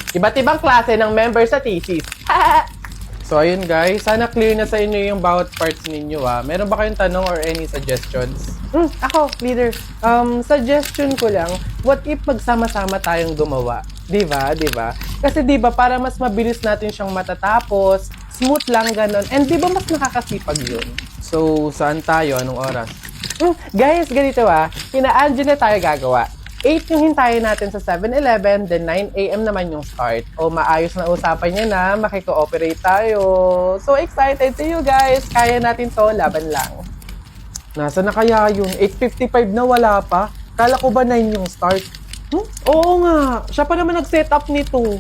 Iba't ibang klase ng member sa thesis. So ayun guys, sana clear na sa inyo yung bawat parts ninyo Meron ba kayong tanong or any suggestions? Ako, leader. Suggestion ko lang, what if magsama-sama tayong gumawa? Diba? Kasi diba, para mas mabilis natin siyang matatapos, smooth lang ganon, and diba mas nakakasipag yun? So, saan tayo? Anong oras? Guys, ganito Kina-Angie na tayo gagawa. 8 yung hintayin natin sa 7-Eleven, then 9 AM naman yung start. O maayos na usapan niya na, makiko-operate tayo. So excited to you guys! Kaya natin to, laban lang. Nasa na kaya yun? 8:55 na wala pa? Kala ko ba 9 yung start? Oo nga, siya pa naman nag-set up nito.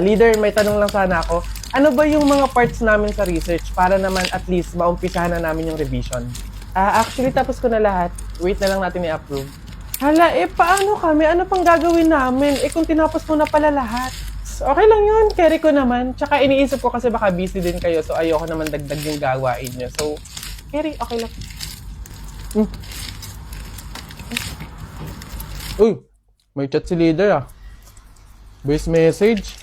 Leader, may tanong lang sana ako. Ano ba yung mga parts namin sa research para naman at least maumpisahan na namin yung revision? Actually, tapos ko na lahat. Wait na lang natin i-approve. Hala, paano kami? Ano pang gagawin namin? Kung tinapos mo na pala lahat. Okay lang yun, carry ko naman. Tsaka iniisip ko kasi baka busy din kayo, so ayoko naman dagdag yung gawain nyo. So, carry, okay lang. Uy, may chat si leader Voice message.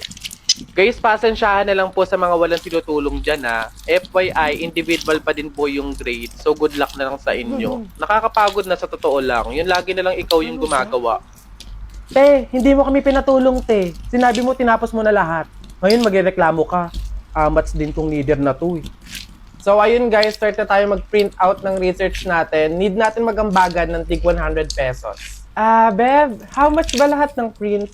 Guys, pasensyahan na lang po sa mga walang tinutulong dyan FYI, individual pa din po yung grade. So, good luck na lang sa inyo. Nakakapagod na sa totoo lang. Yun lagi na lang ikaw yung gumagawa. Te, hindi mo kami pinatulong, te. Sinabi mo, tinapos mo na lahat. Ngayon, magreklamo ka. Amats din tong leader na to So, ayun guys, start na tayo mag-print out ng research natin. Need natin magambagan ng tig 100 pesos. Bev, how much ba lahat ng print?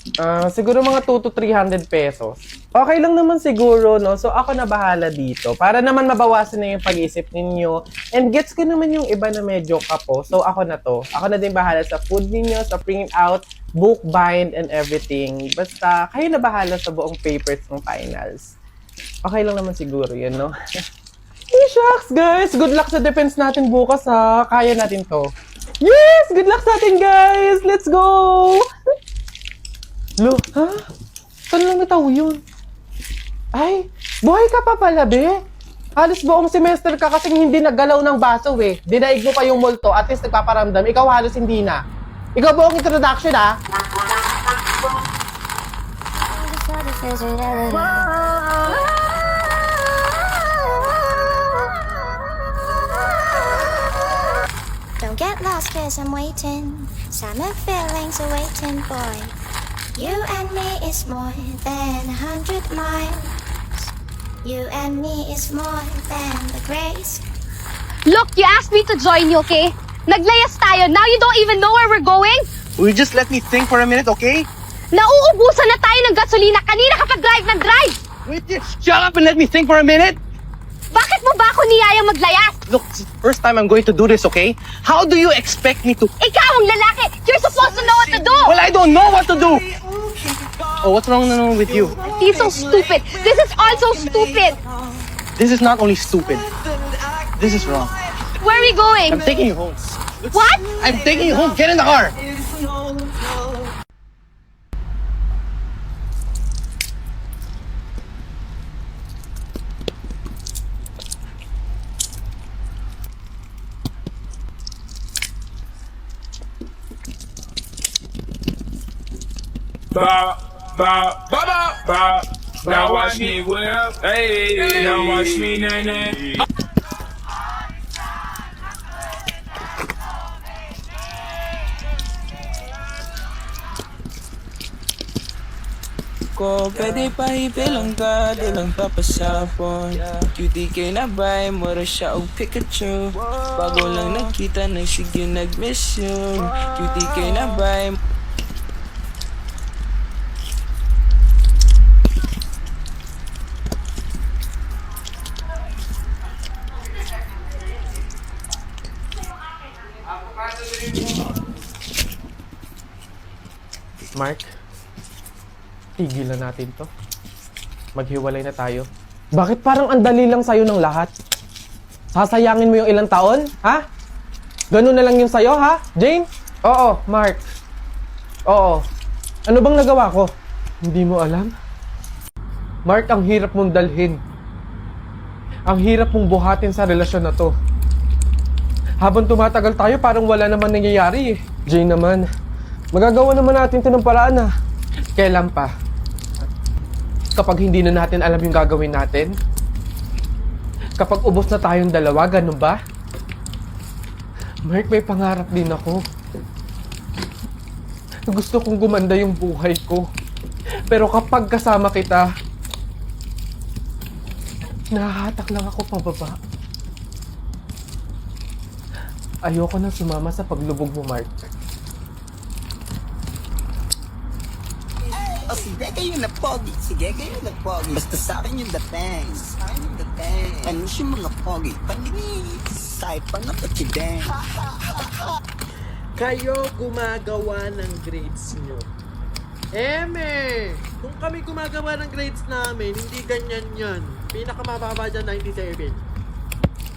Siguro mga 2 to 300 pesos. Okay lang naman siguro, no? So, ako na bahala dito. Para naman mabawasan na yung pag-isip ninyo. And gets ko naman yung iba na medyo kapo. So, ako na to. Ako na din bahala sa food ninyo, sa print out, book bind, and everything. Basta, kayo na bahala sa buong papers ng finals. Okay lang naman siguro yun, no? Hey, shucks, guys! Good luck sa defense natin bukas, Kaya natin to. Yes! Good luck sa atin, guys! Let's go! Lo, Saan lang nataw yun? Ay, buhay ka pa pala, be. Halos buong semester ka kasing hindi naggalaw ng baso, Dinaig mo pa yung multo, at least nagpaparamdam. Ikaw halos hindi na. Ikaw buong introduction, Don't get lost cause I'm waiting. Summer feelings are waiting, boy. You and me is more than 100 miles. You and me is more than the grace. Look, you asked me to join you, okay? Naglayas tayo. Now you don't even know where we're going? Will you just let me think for a minute, okay? Nauubusan na tayo ng gasolina. Kanina ka pa drive ng drive. Will you shut up and let me think for a minute? Bakit mo ba ako niyayang maglayas? Look, it's the first time I'm going to do this, okay? How do you expect me to... Ikaw ang lalaki. You're supposed to know what to do. Well, I don't know what to do! Oh, what's wrong with you? He's so stupid. This is all so stupid. This is not only stupid. This is wrong. Where are we going? I'm taking you home. What? I'm taking you home. Get in the car! Ba ba ba ba ba. Now watch me whip, hey. Now watch me nay. Ko pwede pahibilang ka, di lang papasapon. QTK na bay, mura siya og Pikachu. Bago lang nakita, nagsige nag-miss you. QTK na bay. Mark, tigilan natin to. Maghiwalay na tayo. Bakit parang ang dali lang sa'yo ng lahat? Sasayangin mo yung ilang taon? Ha? Ganun na lang yung sa'yo, ha? Jane? Oo, Mark. Oo. Ano bang nagawa ko? Hindi mo alam? Mark, ang hirap mong dalhin. Ang hirap mong buhatin sa relasyon na to. Habang tumatagal tayo, parang wala naman nangyayari Jay naman, magagawa naman natin ito ng paraan ah. Kailan pa? Kapag hindi na natin alam yung gagawin natin? Kapag ubos na tayong dalawa, ganun ba? Mark, may pangarap din ako. Gusto kong gumanda yung buhay ko. Pero kapag kasama kita, nahahatak lang ako pababa. Ayoko na sumama sa paglubog mo, Mark. O sige kayo na pogi, sige kayo na pogi. Basta sa akin yung dating, sa akin yung dating. Ano siya mga pogi, paninis, sa'y panapatideng. Kayo gumagawa ng grades nyo. Kung kami gumagawa ng grades namin, hindi ganyan yan. Pinakamababa dyan, 97.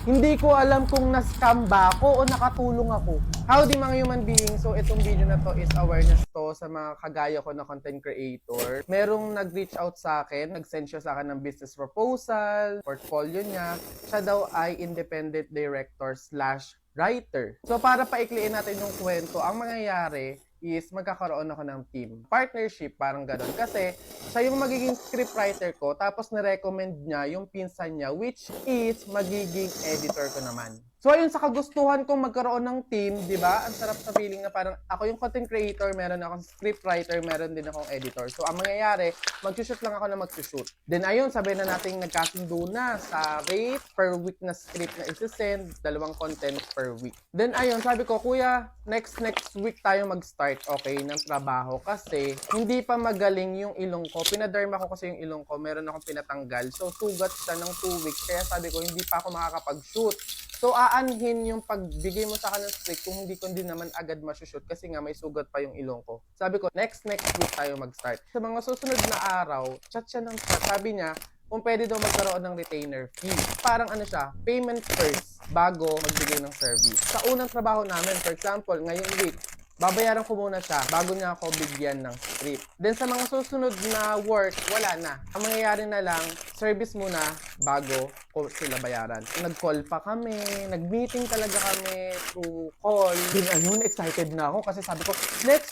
Hindi ko alam kung na-scam ba ako o nakatulong ako. Howdy mga human beings. So itong video na to is awareness to sa mga kagaya ko na content creator. Merong nag-reach out sa akin, nag-send siya sa akin ng business proposal, portfolio niya. Siya daw ay independent director / writer. So para paikliin natin yung kwento, ang mangyayari is magkakaroon ako ng team. Partnership, parang gano'n. Kasi siya yung magiging scriptwriter ko, tapos nirecommend niya yung pinsan niya, which is magiging editor ko naman. So ayun, sa kagustuhan kong magkaroon ng team, di ba? Ang sarap sa feeling na parang ako yung content creator, meron akong scriptwriter, meron din akong editor. So ang mangyayari, mag-shoot lang ako na mag-shoot. Then ayun, sabi na natin nagkasundo na sa rate per week na script na isi-send, 2 content per week. Then ayun, sabi ko, kuya, next week tayo mag-start, okay, ng trabaho. Kasi hindi pa magaling yung ilong ko. Pinaderma ko kasi yung ilong ko, meron akong pinatanggal. So sugat siya ng 2 weeks. Kaya sabi ko, hindi pa ako makakapag-shoot. So, aanhin yung pagbigay mo sa akin ng script kung hindi ko din naman agad masushoot kasi nga may sugat pa yung ilong ko. Sabi ko, next week tayo mag-start. Sa mga susunod na araw, chat siya ng chat. Sabi niya, kung pwede daw magkaroon ng retainer fee. Parang ano siya, payment first bago magbigay ng service. Sa unang trabaho namin, for example, ngayong week, babayaran ko muna siya bago niya ako bigyan ng script. Then sa mga susunod na work, wala na. Ang mangyayari na lang, service muna bago ko sila bayaran. Nag-call pa kami, nag-meeting talaga kami through call. Then ayun, excited na ako kasi sabi ko,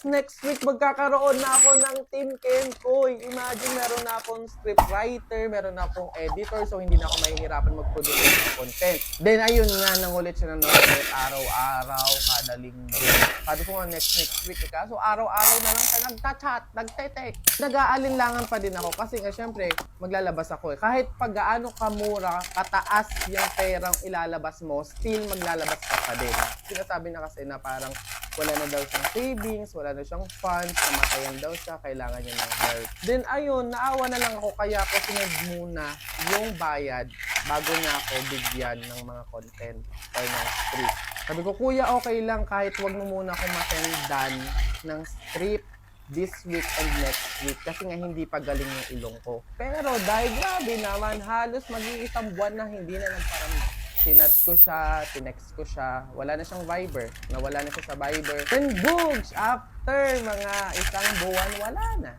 next week magkakaroon na ako ng Team Kenkoy. Imagine, meron na akong script writer, meron na akong editor, so hindi na ako mahihirapan mag-produce ng content. Then ayun nga, nangulit siya ng ulit araw-araw, kada linggo. Sabi ko nga, next week ka. So, araw-araw na lang siya nagta-chat, nagte-text. Nag-aalinlangan pa din ako kasi nga, syempre, maglalabas ako eh. Kahit pag gaano kamura, kataas yung perang ilalabas mo, still maglalabas ka pa din. Sinasabi na kasi na parang wala na daw siyang savings, wala na siyang funds, namatayan daw siya, kailangan niya ng help. Then, ayun, naawa na lang ako, kaya ako sinend muna yung bayad bago niya ako bigyan ng mga content or ng script. Sabi ko, kuya, okay lang kahit wag mo muna ako masendan ng script this week and next week kasi nga hindi pa galing yung ilong ko. Pero dahil grabe naman, halos mag-iisang buwan na hindi na nagparamdam. Tinat ko siya, tinext ko siya, wala na siyang Viber, nawala na siya sa Viber. Then boogs, after mga isang buwan, wala na.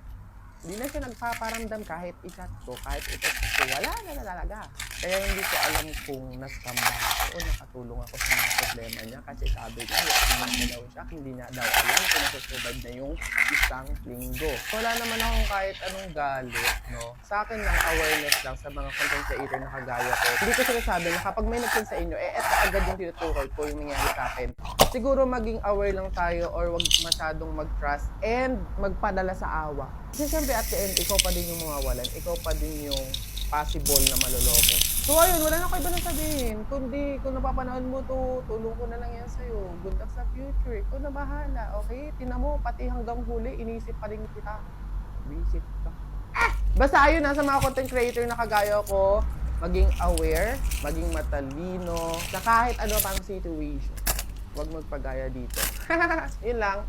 Hindi na siya nagpaparamdam kahit i-chat ko, kahit i-text ko, wala na talaga. Kaya hindi ko alam kung na-scam ba ako o nakatulong ako sa mga problema niya kasi sabi niya, na daw siya, hindi na daw alam kung nasusurvive na yung isang linggo. Wala naman akong kahit anong galit, no? Sa akin lang, awareness lang sa mga content creator na kagaya ko. Hindi ko sinasabi na kapag may nag-send sa inyo, eto agad yung tinutukoy ko yung nangyari sa akin. Siguro maging aware lang tayo or wag masyadong mag-trust and magpadala sa awa. Kasi syempre at the end, ikaw pa din yung mawawalan. Ikaw pa din yung possible na maloloko. So ayun, wala na kayo ba nang sabihin? Kundi kung napapanahon mo to, tulong ko na lang yan sa'yo. Good luck sa future. Ikaw na bahala, okay? Tinan mo, pati hanggang huli, inisip pa rin kita. Visit ka. Basta ayun, nasa mga content creator na kagaya ko, maging aware, maging matalino, sa kahit ano pang situation. Huwag magpagaya dito. Yun lang.